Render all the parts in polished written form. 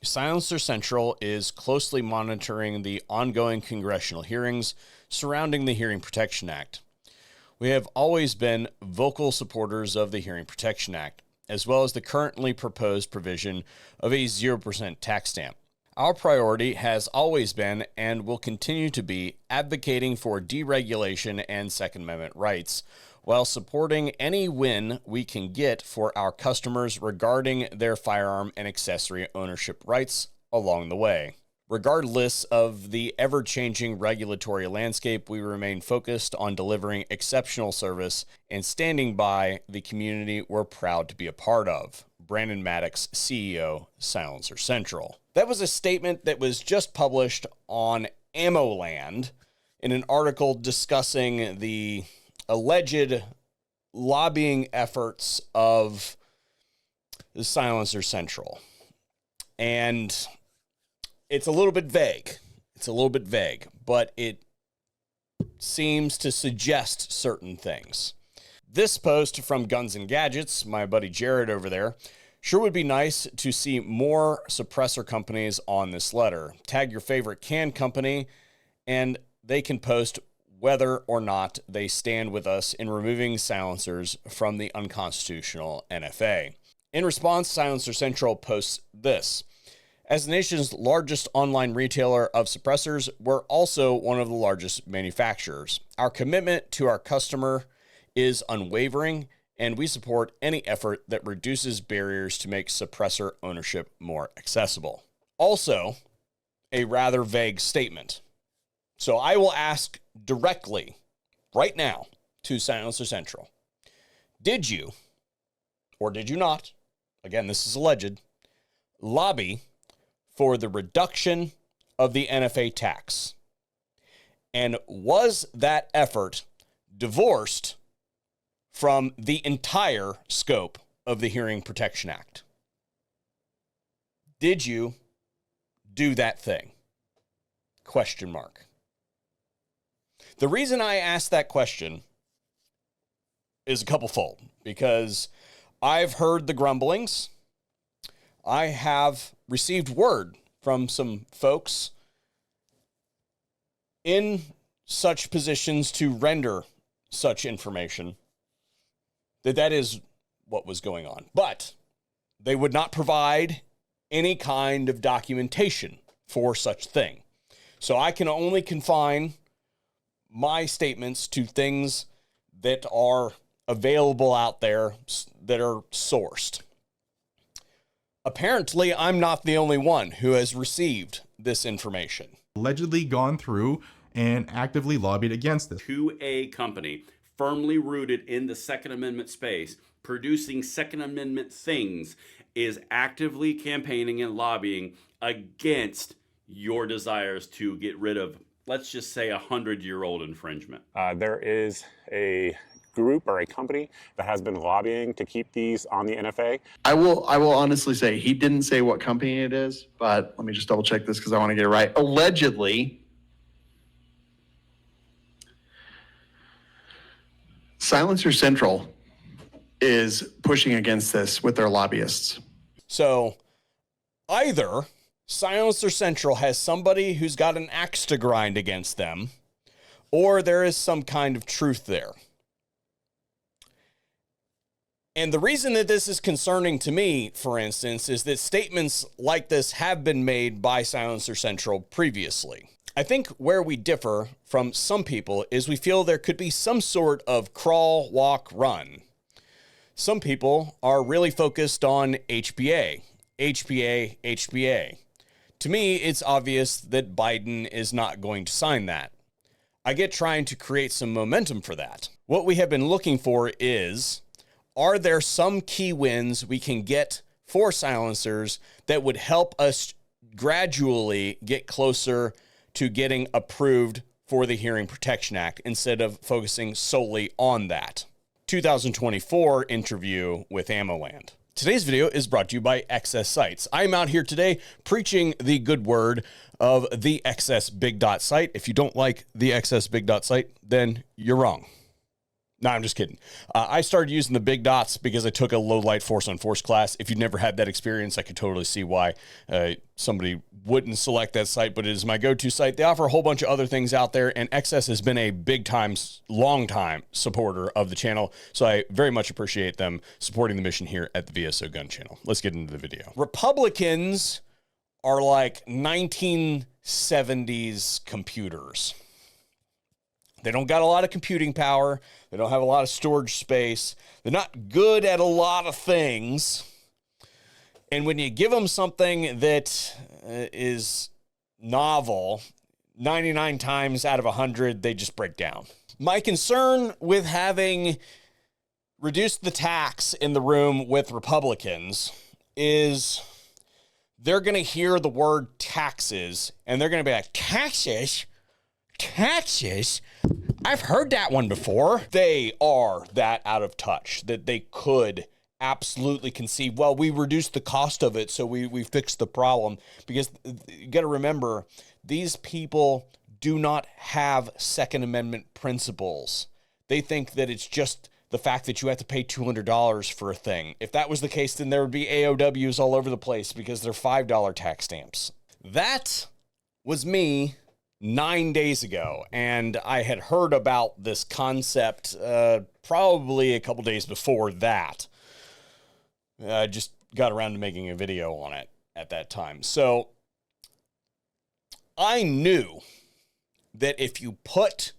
Silencer Central is closely monitoring the ongoing congressional hearings surrounding the Hearing Protection Act. We have always been vocal supporters of the Hearing Protection Act, as well as the currently proposed provision of a 0% tax stamp. Our priority has always been and will continue to be advocating for deregulation and Second Amendment rights, while supporting any win we can get for our customers regarding their firearm and accessory ownership rights along the way. Regardless of the ever-changing regulatory landscape, we remain focused on delivering exceptional service and standing by the community we're proud to be a part of. Brandon Maddox, CEO, Silencer Central. That was a statement that was just published on AmmoLand in an article discussing the alleged lobbying efforts of the Silencer Central. And it's a little bit vague. But it seems to suggest certain things. This post from Guns and Gadgets, my buddy Jared over there, sure would be nice to see more suppressor companies on this letter. Tag your favorite can company, and they can post whether or not they stand with us in removing silencers from the unconstitutional NFA. In response, Silencer Central posts this. As the nation's largest online retailer of suppressors, we're also one of the largest manufacturers. Our commitment to our customer is unwavering, and we support any effort that reduces barriers to make suppressor ownership more accessible. Also, a rather vague statement. So I will ask directly, right now, to Silencer Central. Did you, or did you not, again, this is alleged, lobby for the reduction of the NFA tax? And was that effort divorced from the entire scope of the Hearing Protection Act? Did you do that thing? Question mark. The reason I asked that question is a couple-fold, because I've heard the grumblings. I have received word from some folks in such positions to render such information that is what was going on. But they would not provide any kind of documentation for such thing. So I can only confine my statements to things that are available out there that are sourced. Apparently, I'm not the only one who has received this information. Allegedly gone through and actively lobbied against this. To a company firmly rooted in the Second Amendment space, producing Second Amendment things, is actively campaigning and lobbying against your desires to get rid of, let's just say, 100-year-old infringement. There is a group or a company that has been lobbying to keep these on the NFA. I will honestly say he didn't say what company it is, but let me just double check this because I want to get it right. Allegedly, Silencer Central is pushing against this with their lobbyists. So either Silencer Central has somebody who's got an axe to grind against them, or there is some kind of truth there. And the reason that this is concerning to me, for instance, is that statements like this have been made by Silencer Central previously. I think where we differ from some people is we feel there could be some sort of crawl, walk, run. Some people are really focused on HPA. To me, it's obvious that Biden is not going to sign that. I get trying to create some momentum for that. What we have been looking for is, are there some key wins we can get for silencers that would help us gradually get closer to getting approved for the Hearing Protection Act instead of focusing solely on that? 2024 interview with AmmoLand. Today's video is brought to you by XS Sites. I'm out here today preaching the good word of the XS Big Dot site. If you don't like the XS Big Dot site, then you're wrong. No, I'm just kidding. I started using the big dots because I took a low light force on force class. If you've never had that experience, I could totally see why somebody wouldn't select that site, but it is my go-to site. They offer a whole bunch of other things out there, and XS has been a big time, long time supporter of the channel. So I very much appreciate them supporting the mission here at the VSO Gun Channel. Let's get into the video. Republicans are like 1970s computers. They don't got a lot of computing power. They don't have a lot of storage space. They're not good at a lot of things. And when you give them something that is novel, 99 times out of 100, they just break down. My concern with having reduced the tax in the room with Republicans is they're going to hear the word taxes, and they're going to be like, taxes? Taxes? I've heard that one before. They are that out of touch that they could absolutely conceive, well, we reduced the cost of it, so we fixed the problem. Because you got to remember, these people do not have Second Amendment principles. They think that it's just the fact that you have to pay $200 for a thing. If that was the case, then there would be AOWs all over the place because they're $5 tax stamps. That was me 9 days ago, and I had heard about this concept probably a couple days before that. I just got around to making a video on it at that time. So I knew that if you put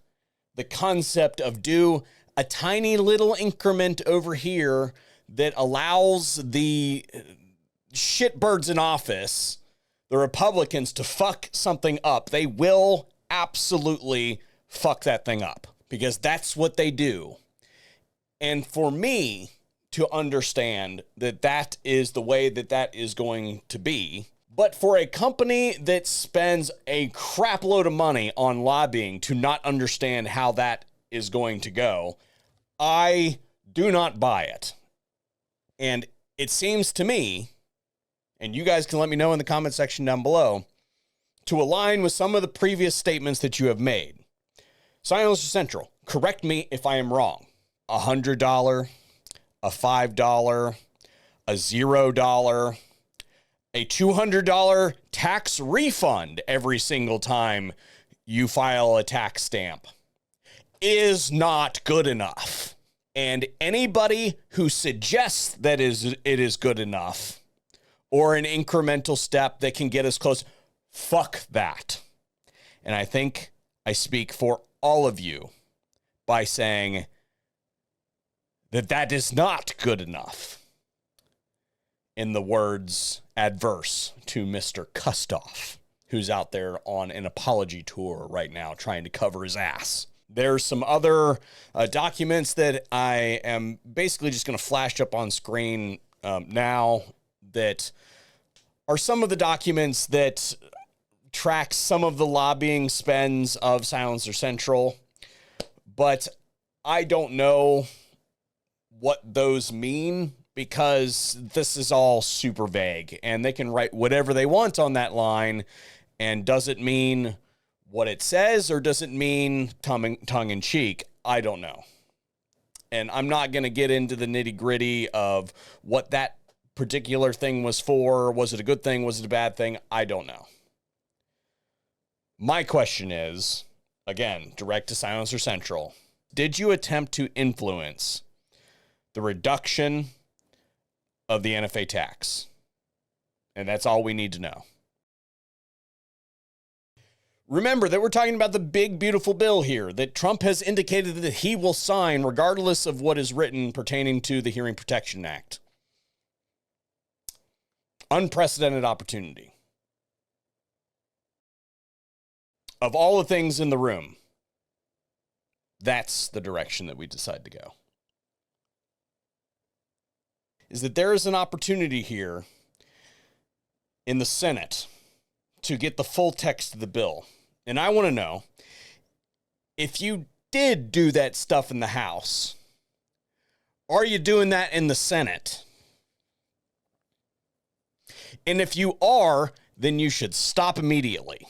the concept of do a tiny little increment over here that allows the shitbirds in office, the Republicans, to fuck something up, they will absolutely fuck that thing up because that's what they do. And for me to understand that that is the way that that is going to be, but for a company that spends a crap load of money on lobbying to not understand how that is going to go, I do not buy it. And it seems to me, and you guys can let me know in the comment section down below, to align with some of the previous statements that you have made. Silencer Central, correct me if I am wrong. $100, a $5, a $0, a $200 tax refund every single time you file a tax stamp is not good enough. And anybody who suggests that it is good enough or an incremental step that can get us close, fuck that. And I think I speak for all of you by saying that that is not good enough. In the words adverse to Mr. Kustoff, who's out there on an apology tour right now trying to cover his ass. There's some other documents that I am basically just going to flash up on screen now that are some of the documents that track some of the lobbying spends of Silencer Central, but I don't know what those mean because this is all super vague and they can write whatever they want on that line. And does it mean what it says or does it mean tongue in cheek? I don't know. And I'm not going to get into the nitty gritty of what that particular thing was for. Was it a good thing? Was it a bad thing? I don't know. My question is, again, direct to Silencer Central. Did you attempt to influence the reduction of the NFA tax? And that's all we need to know. Remember that we're talking about the big, beautiful bill here that Trump has indicated that he will sign regardless of what is written pertaining to the Hearing Protection Act. Unprecedented opportunity. Of all the things in the room, that's the direction that we decide to go. Is that there is an opportunity here in the Senate to get the full text of the bill. And I want to know, if you did do that stuff in the House, are you doing that in the Senate? And if you are, then you should stop immediately.